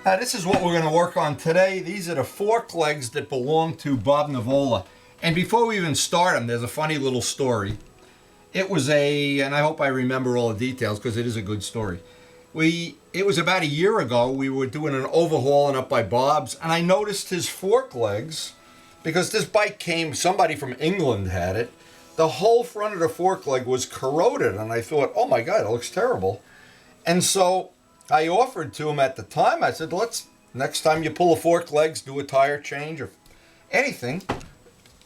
This is what we're going to work on today. These are the fork legs that belong to Bob Navola. And before we even start them, there's a funny little story. It was and I hope I remember all the details because it is a good story. It was about a year ago, we were doing an overhauling up by Bob's, and I noticed his fork legs, because this bike somebody from England had it. The whole front of the fork leg was corroded, and I thought, oh my God, it looks terrible. And so I offered to him at the time, I said, next time you pull a fork legs, do a tire change or anything,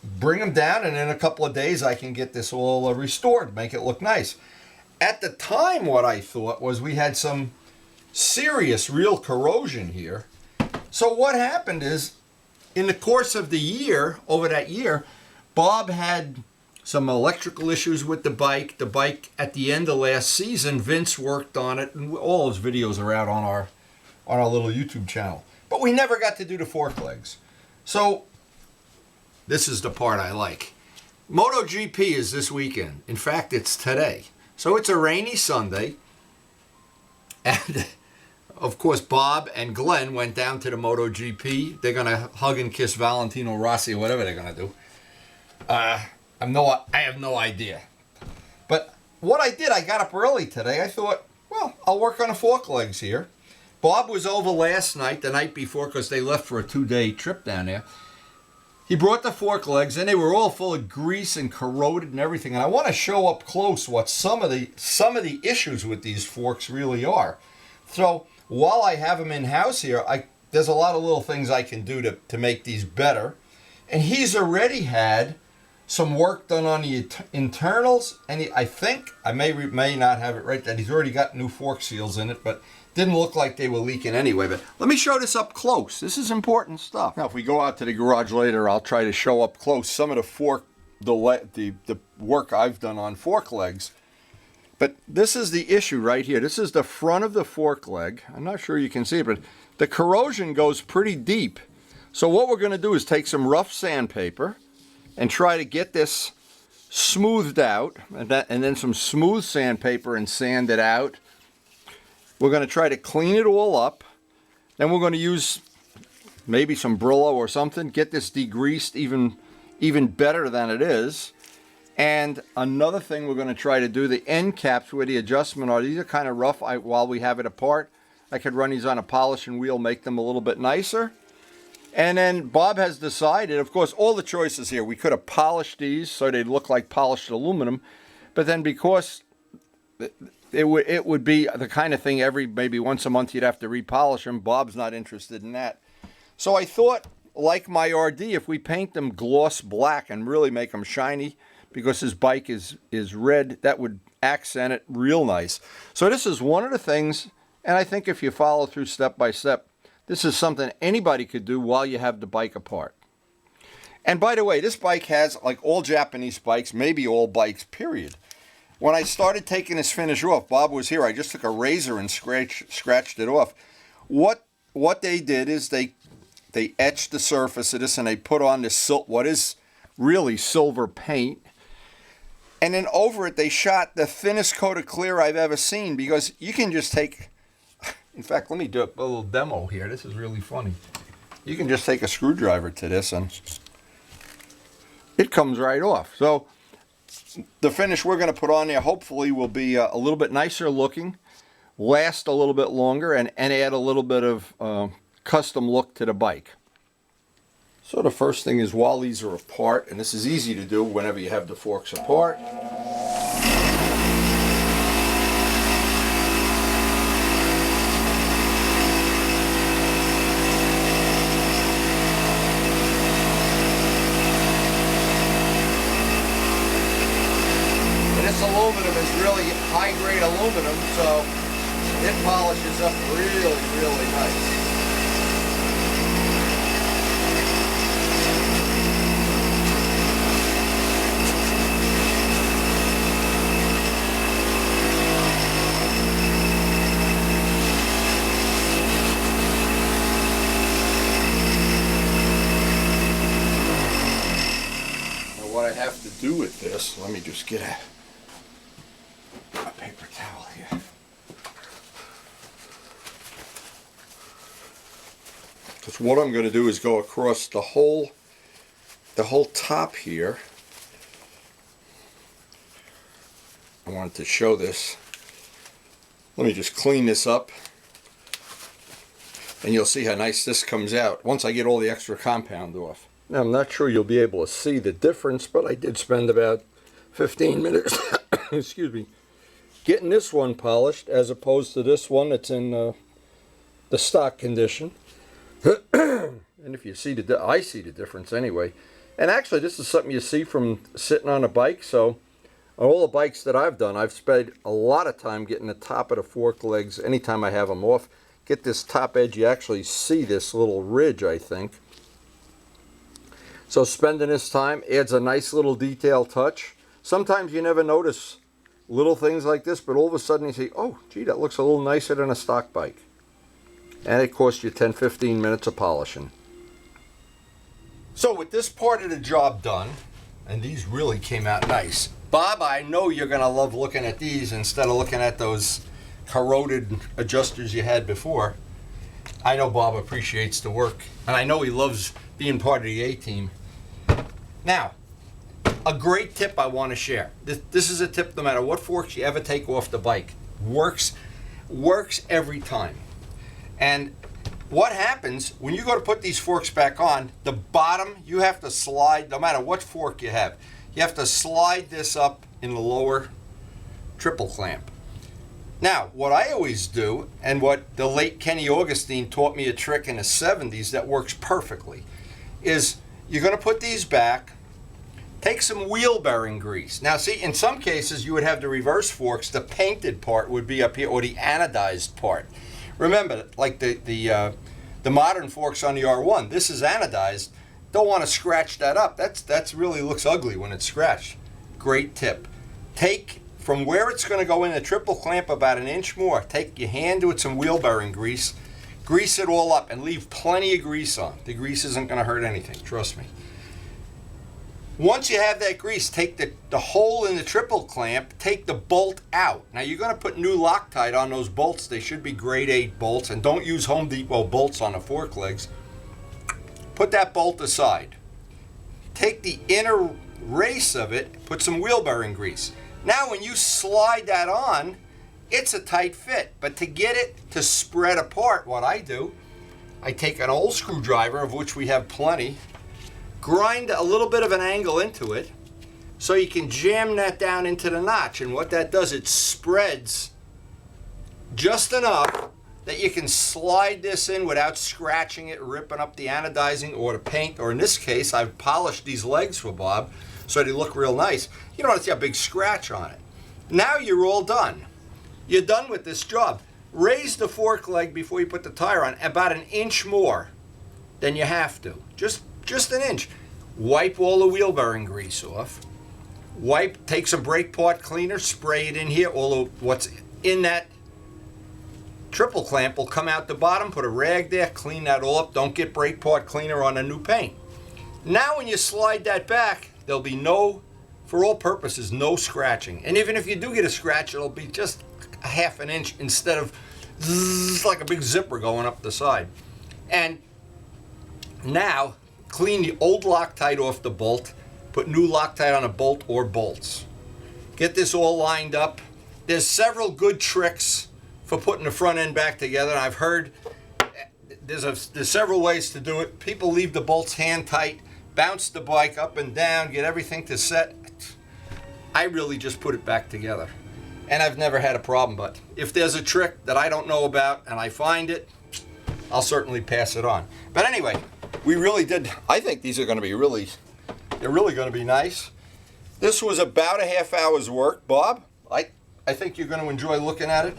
bring them down, and in a couple of days I can get this all restored, make it look nice. At the time, what I thought was we had some serious, real corrosion here. So what happened is, in the course of the year, over that year, Bob had some electrical issues with the bike. The bike, at the end of last season, Vince worked on it, and all his videos are out on our little YouTube channel. But we never got to do the fork legs. So this is the part I like. MotoGP is this weekend. In fact, it's today. So it's a rainy Sunday. And of course, Bob and Glenn went down to the MotoGP. They're going to hug and kiss Valentino Rossi or whatever they're going to do. I have no idea. But what I did, I got up early today. I thought, well, I'll work on the fork legs here. Bob was over last night, the night before, because they left for a 2-day trip down there. He brought the fork legs, and they were all full of grease and corroded and everything. And I want to show up close what some of the issues with these forks really are. So while I have them in house here, there's a lot of little things I can do to make these better. And he's already had some work done on the internals, and I think, I may not have it right, that he's already got new fork seals in it, but didn't look like they were leaking anyway. But let me show this up close. This is important stuff. Now, if we go out to the garage later, I'll try to show up close some of the work I've done on fork legs. But this is the issue right here. This is the front of the fork leg. I'm not sure you can see it, but the corrosion goes pretty deep. So what we're going to do is take some rough sandpaper and try to get this smoothed out, and then some smooth sandpaper and sand it out. We're going to try to clean it all up. Then we're going to use maybe some Brillo or something, get this degreased even better than it is. And another thing we're going to try to do, the end caps where the adjustment are, these are kind of rough. While we have it apart, I could run these on a polishing wheel, make them a little bit nicer. And then Bob has decided, of course, all the choices here. We could have polished these so they'd look like polished aluminum. But then because it would be the kind of thing maybe once a month you'd have to repolish them, Bob's not interested in that. So I thought, like my RD, if we paint them gloss black and really make them shiny, because his bike is red, that would accent it real nice. So this is one of the things, and I think if you follow through step by step, this is something anybody could do while you have the bike apart. And by the way, this bike has, like all Japanese bikes, maybe all bikes, period. When I started taking this finish off, Bob was here, I just took a razor and scratched it off. What they did is they etched the surface of this and they put on this what is really silver paint. And then over it, they shot the thinnest coat of clear I've ever seen, because you can just take, in fact, let me do a little demo here. This is really funny. You can just take a screwdriver to this and it comes right off. So the finish we're going to put on there hopefully will be a little bit nicer looking, last a little bit longer, and add a little bit of custom look to the bike. So the first thing is, while these are apart, and this is easy to do whenever you have the forks apart, and this aluminum is really high-grade aluminum, so it polishes up really, really nice. Have to do with this, let me just get a paper towel here. Because what I'm going to do is go across the whole top here. I wanted to show this. Let me just clean this up, and you'll see how nice this comes out once I get all the extra compound off. Now, I'm not sure you'll be able to see the difference, but I did spend about 15 minutes excuse me, getting this one polished as opposed to this one that's in the stock condition. And if you see I see the difference anyway. And actually, this is something you see from sitting on a bike. So on all the bikes that I've done, I've spent a lot of time getting the top of the fork legs anytime I have them off. Get this top edge, you actually see this little ridge, I think. So spending this time adds a nice little detail touch. Sometimes you never notice little things like this, but all of a sudden you see, oh, gee, that looks a little nicer than a stock bike. And it costs you 10-15 minutes of polishing. So with this part of the job done, and these really came out nice. Bob, I know you're going to love looking at these instead of looking at those corroded adjusters you had before. I know Bob appreciates the work, and I know he loves being part of the A-team. Now, a great tip I want to share. This is a tip no matter what forks you ever take off the bike. Works every time. And what happens when you go to put these forks back on, the bottom, you have to slide, no matter what fork you have, you have to slide this up in the lower triple clamp. Now, what I always do, and what the late Kenny Augustine taught me a trick in the 70s that works perfectly, is you're going to put these back, take some wheel bearing grease. Now see, in some cases you would have the reverse forks, the painted part would be up here, or the anodized part. Remember, like the modern forks on the R1, this is anodized. Don't want to scratch that up. That's really looks ugly when it's scratched. Great tip. Take from where it's going to go in the triple clamp about an inch more. Take your hand with some wheel bearing grease, grease it all up, and leave plenty of grease on. The grease isn't going to hurt anything, trust me. Once you have that grease, take the hole in the triple clamp, take the bolt out. Now you're going to put new Loctite on those bolts. They should be grade 8 bolts, and don't use Home Depot bolts on the fork legs. Put that bolt aside. Take the inner race of it, put some wheel bearing grease. Now when you slide that on, it's a tight fit, but to get it to spread apart, what I do, I take an old screwdriver, of which we have plenty, grind a little bit of an angle into it so you can jam that down into the notch. And what that does, it spreads just enough that you can slide this in without scratching it, ripping up the anodizing or the paint. Or in this case, I've polished these legs for Bob so they look real nice. You don't want to see a big scratch on it. Now you're all done. You're done with this job. Raise the fork leg before you put the tire on about an inch more than you have to. Just an inch. Wipe all the wheel bearing grease off. Take some brake part cleaner, spray it in here. All of what's in that triple clamp will come out the bottom. Put a rag there, clean that all up. Don't get brake part cleaner on a new paint. Now when you slide that back, there'll be no, for all purposes, no scratching. And even if you do get a scratch, it'll be just a half an inch instead of zzz, like a big zipper going up the side. And now, clean the old Loctite off the bolt, put new Loctite on a bolt or bolts. Get this all lined up. There's several good tricks for putting the front end back together. I've heard there's several ways to do it. People leave the bolts hand tight, bounce the bike up and down, get everything to set. I really just put it back together. And I've never had a problem, but if there's a trick that I don't know about and I find it, I'll certainly pass it on. But anyway, we really did. I think these are going to be they're really going to be nice. This was about a half hour's work, Bob. I think you're going to enjoy looking at it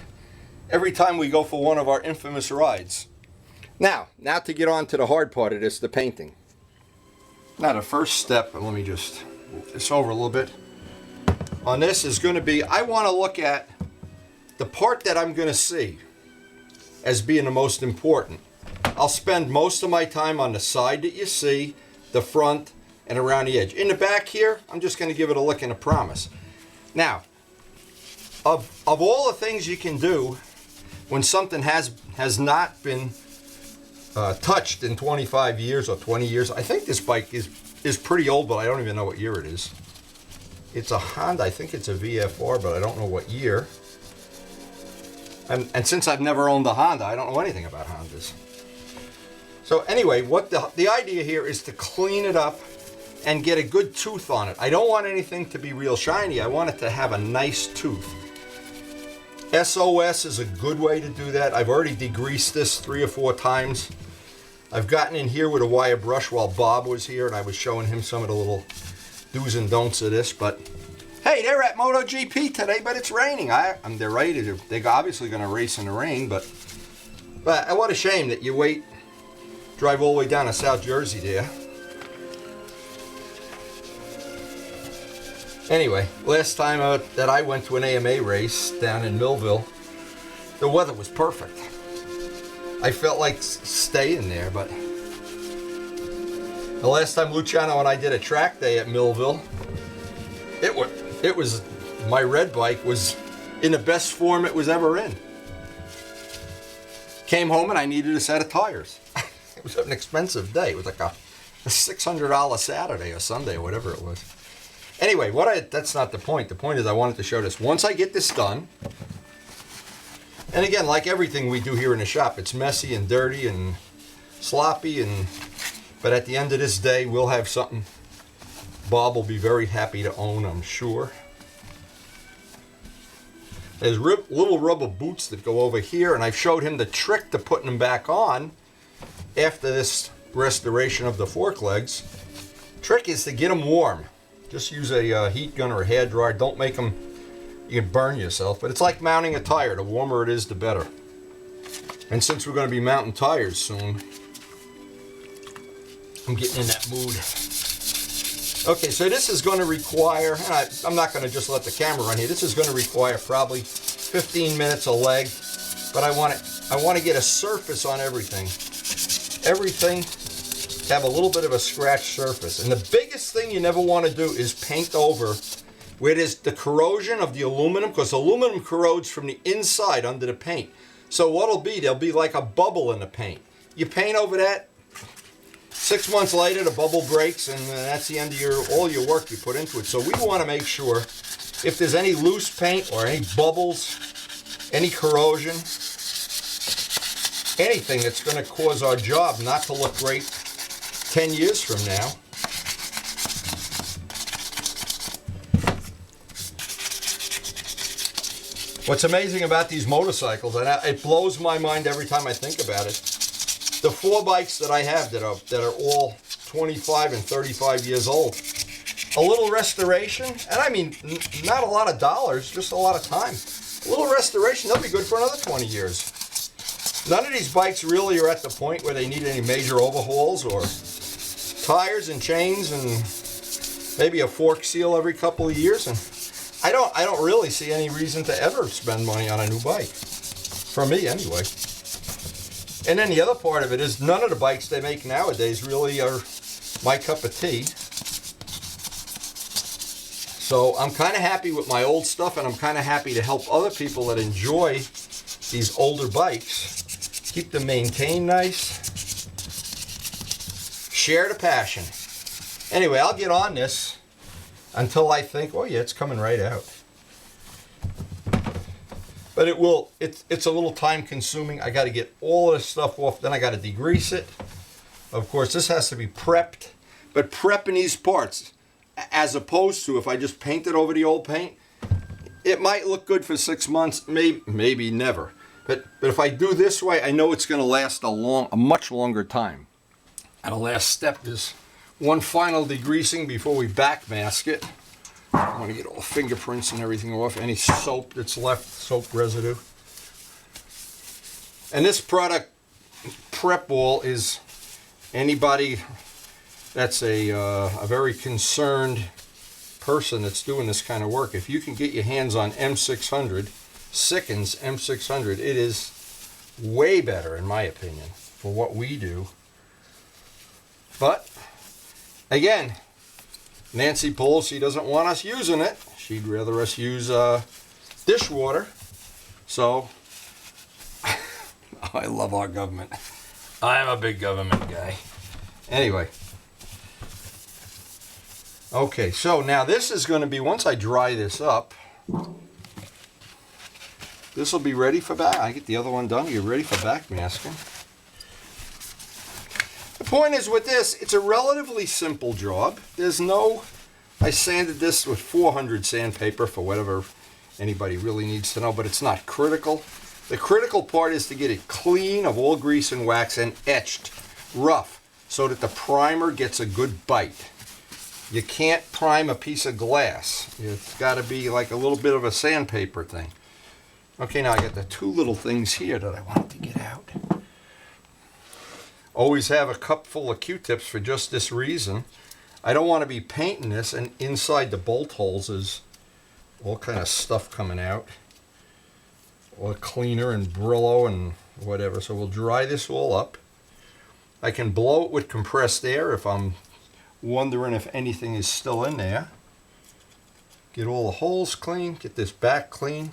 every time we go for one of our infamous rides. Now to get on to the hard part of this, the painting. Now the first step, let me just move this over a little bit. On this is going to be, I want to look at the part that I'm going to see as being the most important. I'll spend most of my time on the side that you see, the front, and around the edge. In the back here, I'm just going to give it a lick and a promise. Now, of all the things you can do when something has not been touched in 25 years or 20 years. I think this bike is pretty old, but I don't even know what year it is. It's a Honda. I think it's a VFR, but I don't know what year. And since I've never owned a Honda, I don't know anything about Hondas. So anyway, what the idea here is to clean it up and get a good tooth on it. I don't want anything to be real shiny. I want it to have a nice tooth. SOS is a good way to do that. I've already degreased this 3 or 4 times. I've gotten in here with a wire brush while Bob was here, and I was showing him some of the little do's and don'ts of this. But hey, they're at MotoGP today, but it's raining. They're ready to. They're obviously going to race in the rain, but what a shame that you drive all the way down to South Jersey there. Anyway, last time that I went to an AMA race down in Millville, the weather was perfect. I felt like staying there, but the last time Luciano and I did a track day at Millville, it was my red bike was in the best form it was ever in. Came home and I needed a set of tires. It was an expensive day. It was like a $600 Saturday or Sunday or whatever it was. Anyway, that's not the point. The point is I wanted to show this. Once I get this done, and again, like everything we do here in the shop, it's messy and dirty and sloppy, but at the end of this day, we'll have something Bob will be very happy to own, I'm sure. There's little rubber boots that go over here, and I've showed him the trick to putting them back on after this restoration of the fork legs. Trick is to get them warm. Just use a heat gun or a hair dryer. Don't make them, you can burn yourself. But it's like mounting a tire. The warmer it is, the better. And since we're going to be mounting tires soon, I'm getting in that mood. Okay, so this is going to require, and I'm not going to just let the camera run here. This is going to require probably 15 minutes a leg. But I want to get a surface on everything. Everything to have a little bit of a scratch surface. And the biggest thing you never want to do is paint over where there's the corrosion of the aluminum, because aluminum corrodes from the inside under the paint. So what'll be, there'll be like a bubble in the paint. You paint over that, 6 months later the bubble breaks, and that's the end of all your work you put into it. So we want to make sure if there's any loose paint or any bubbles, any corrosion, anything that's going to cause our job not to look great 10 years from now. What's amazing about these motorcycles, and it blows my mind every time I think about it, the 4 bikes that I have that are all 25 and 35 years old, a little restoration, and I mean not a lot of dollars, just a lot of time. A little restoration, they'll be good for another 20 years. None of these bikes really are at the point where they need any major overhauls or tires and chains and maybe a fork seal every couple of years. And I don't really see any reason to ever spend money on a new bike. For me, anyway. And then the other part of it is none of the bikes they make nowadays really are my cup of tea. So I'm kind of happy with my old stuff, and I'm kind of happy to help other people that enjoy these older bikes. Keep them maintained nice. Share the passion. Anyway, I'll get on this until I think, oh yeah, it's coming right out. But it's a little time consuming. I got to get all this stuff off, then I got to degrease it. Of course, this has to be prepped, but prepping these parts, as opposed to if I just painted over the old paint, it might look good for 6 months, maybe never. But if I do this way, I know it's going to last a much longer time. And the last step is one final degreasing before we backmask it. I want to get all the fingerprints and everything off, any soap that's left, soap residue. And this product, Prep Wall, is anybody that's a very concerned person that's doing this kind of work. If you can get your hands on M600, Sikkens M600, it is way better, in my opinion, for what we do. But, again, Nancy Pelosi doesn't want us using it. She'd rather us use dishwater. So, I love our government. I'm a big government guy. Anyway. Okay, so now this is going to be, once I dry this up, this will be ready for back. I get the other one done, get ready for backmasking. The point is with this, it's a relatively simple job. There's no, I sanded this with 400 sandpaper for whatever anybody really needs to know, but it's not critical. The critical part is to get it clean of all grease and wax and etched rough so that the primer gets a good bite. You can't prime a piece of glass. It's got to be like a little bit of a sandpaper thing. Okay, now I got the two little things here that I want to get out. Always have a cup full of Q-tips for just this reason. I don't want to be painting this, and inside the bolt holes is all kind of stuff coming out. Or cleaner and Brillo and whatever. So we'll dry this all up. I can blow it with compressed air if I'm wondering if anything is still in there. Get all the holes clean, get this back clean.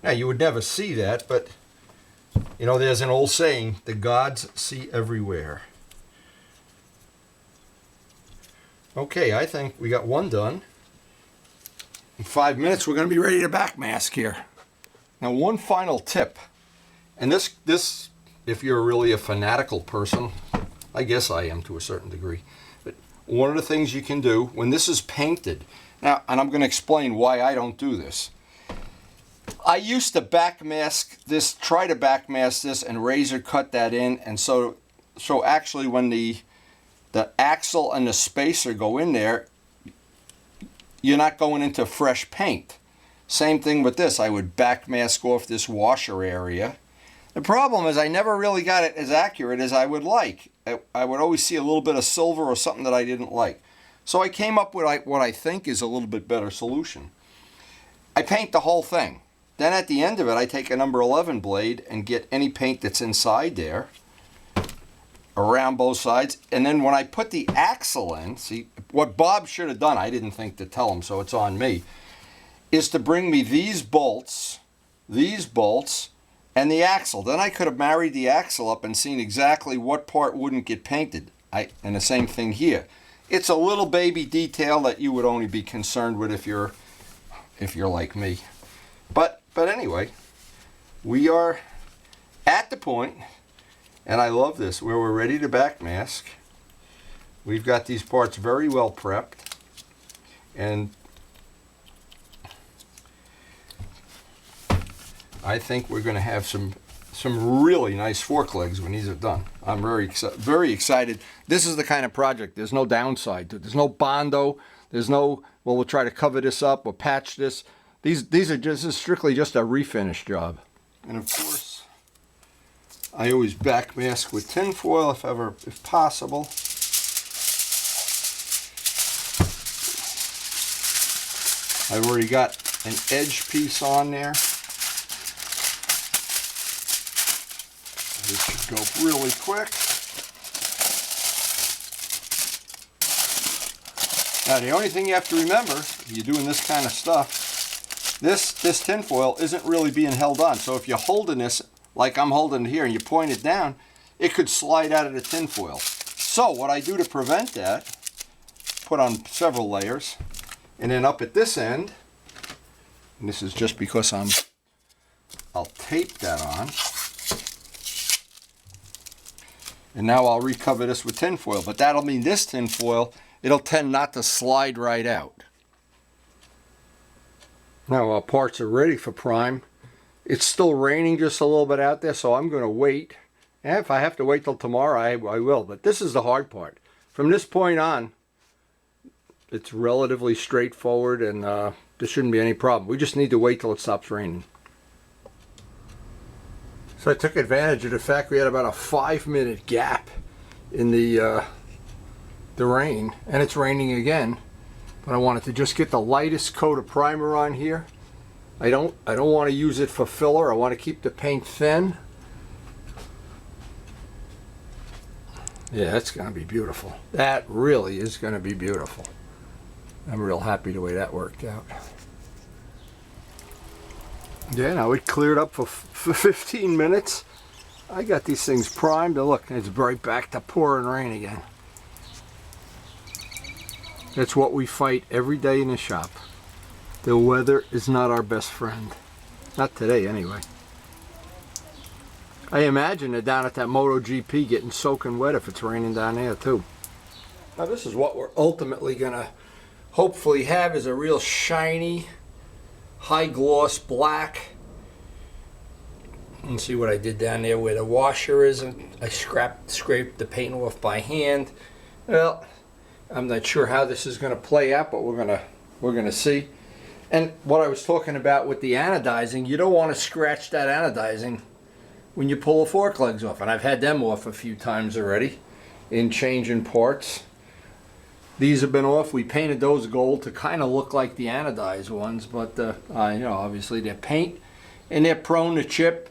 Now you would never see that, but you know, there's an old saying, the gods see everywhere. Okay, I think we got one done. In 5 minutes we're going to be ready to backmask here. Now one final tip, and this if you're really a fanatical person, I guess I am to a certain degree, but one of the things you can do when this is painted, now, and I'm going to explain why I don't do this. I used to backmask this, try to backmask this and razor cut that in, and so actually when the axle and the spacer go in there, you're not going into fresh paint. Same thing with this. I would backmask off this washer area. The problem is I never really got it as accurate as I would like. I would always see a little bit of silver or something that I didn't like. So I came up with what I think is a little bit better solution. I paint the whole thing. Then at the end of it, I take a number 11 blade and get any paint that's inside there around both sides. And then when I put the axle in, see, what Bob should have done, I didn't think to tell him, so it's on me, is to bring me these bolts, and the axle. Then I could have married the axle up and seen exactly what part wouldn't get painted. And the same thing here. It's a little baby detail that you would only be concerned with if you're like me. But anyway, we are at the point, and I love this, where we're ready to backmask. We've got these parts very well prepped, and I think we're going to have some really nice fork legs when these are done. I'm very excited. This is the kind of project, there's no downside to it. There's no Bondo, there's no, well, we'll try to cover this up or patch this. These are just, this is strictly just a refinish job. And of course, I always backmask with tin foil if possible. I've already got an edge piece on there. This should go really quick. Now the only thing you have to remember, if you're doing this kind of stuff, this tin foil isn't really being held on. So if you're holding this like I'm holding it here and you point it down, it could slide out of the tin foil. So what I do to prevent that, put on several layers, and then up at this end, and this is just because I'll tape that on. And now I'll recover this with tin foil, but that'll mean this tin foil, it'll tend not to slide right out. Now our parts are ready for prime. It's still raining just a little bit out there, so I'm going to wait. And if I have to wait till tomorrow, I will. But this is the hard part. From this point on, it's relatively straightforward, and there shouldn't be any problem. We just need to wait till it stops raining. So I took advantage of the fact we had about a 5-minute gap in the rain, and it's raining again. But I wanted to just get the lightest coat of primer on here. I don't want to use it for filler. I want to keep the paint thin. Yeah, that's going to be beautiful. That really is going to be beautiful. I'm real happy the way that worked out. Yeah, now it cleared up for 15 minutes. I got these things primed, and look, it's right back to pouring rain again. That's what we fight every day in the shop. The weather is not our best friend. Not today, anyway. I imagine they're down at that MotoGP getting soaking wet if it's raining down there, too. Now, this is what we're ultimately going to hopefully have, is a real shiny, high-gloss black. You can see what I did down there where the washer is. I scraped the paint off by hand. Well, I'm not sure how this is going to play out, but we're gonna see. And what I was talking about with the anodizing, you don't want to scratch that anodizing when you pull the fork legs off. And I've had them off a few times already in changing parts. These have been off. We painted those gold to kind of look like the anodized ones, but you know, obviously they're paint and they're prone to chip.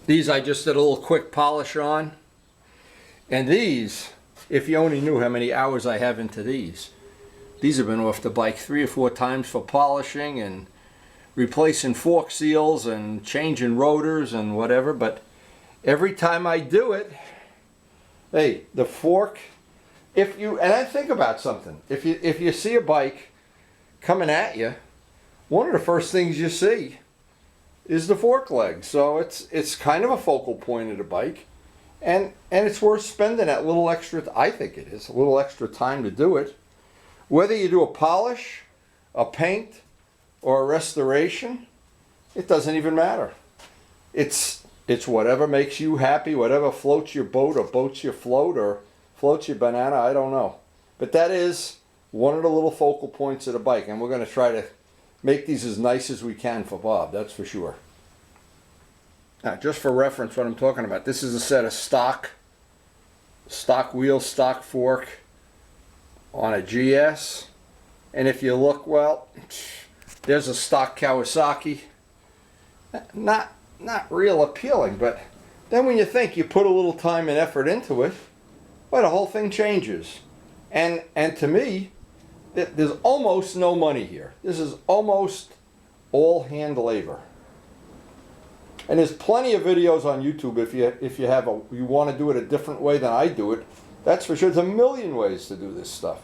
These I just did a little quick polish on. And these, if you only knew how many hours I have into these have been off the bike 3 or 4 times for polishing and replacing fork seals and changing rotors and whatever. But every time I do it, hey, the fork, and I think about something. If you see a bike coming at you, one of the first things you see is the fork leg. So it's kind of a focal point of the bike. And it's worth spending that little extra, I think it is, a little extra time to do it. Whether you do a polish, a paint, or a restoration, it doesn't even matter. It's whatever makes you happy, whatever floats your boat or boats your float or floats your banana, I don't know. But that is one of the little focal points of the bike, and we're going to try to make these as nice as we can for Bob, that's for sure. Now, just for reference, what I'm talking about, this is a set of stock wheels, stock fork on a GS. And if you look, well, there's a stock Kawasaki. Not real appealing, but then when you think you put a little time and effort into it, well, the whole thing changes. And to me, there's almost no money here. This is almost all hand labor. And there's plenty of videos on YouTube if you want to do it a different way than I do it. That's for sure. There's a million ways to do this stuff.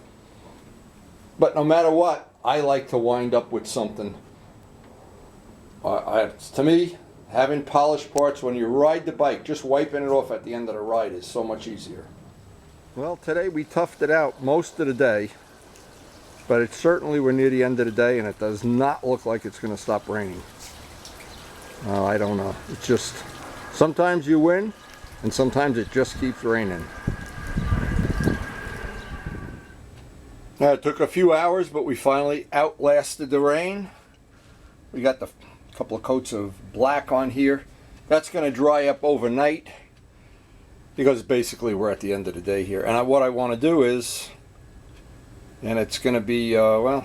But no matter what, I like to wind up with something. To me, having polished parts when you ride the bike, just wiping it off at the end of the ride is so much easier. Well, today we toughed it out most of the day, but it's certainly we're near the end of the day, and it does not look like it's going to stop raining. I don't know. It's just, sometimes you win, and sometimes it just keeps raining. Now, it took a few hours, but we finally outlasted the rain. We got the couple of coats of black on here. That's going to dry up overnight, because basically we're at the end of the day here. And what I want to do is, and it's going to be, well,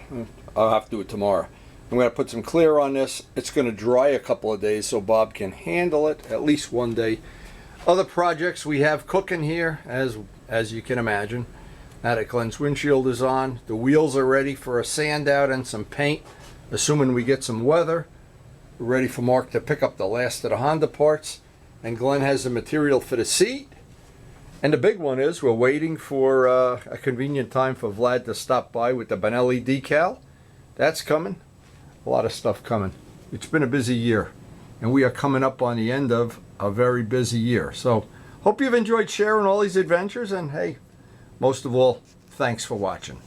I'll have to do it tomorrow. I'm going to put some clear on this. It's going to dry a couple of days so Bob can handle it at least one day. Other projects we have cooking here, as you can imagine. Now that Glenn's windshield is on, the wheels are ready for a sand out and some paint, assuming we get some weather. We're ready for Mark to pick up the last of the Honda parts, and Glenn has the material for the seat. And the big one is we're waiting for a convenient time for Vlad to stop by with the Benelli decal. That's coming. A lot of stuff coming. It's been a busy year, and we are coming up on the end of a very busy year. So hope you've enjoyed sharing all these adventures, and hey, most of all, thanks for watching.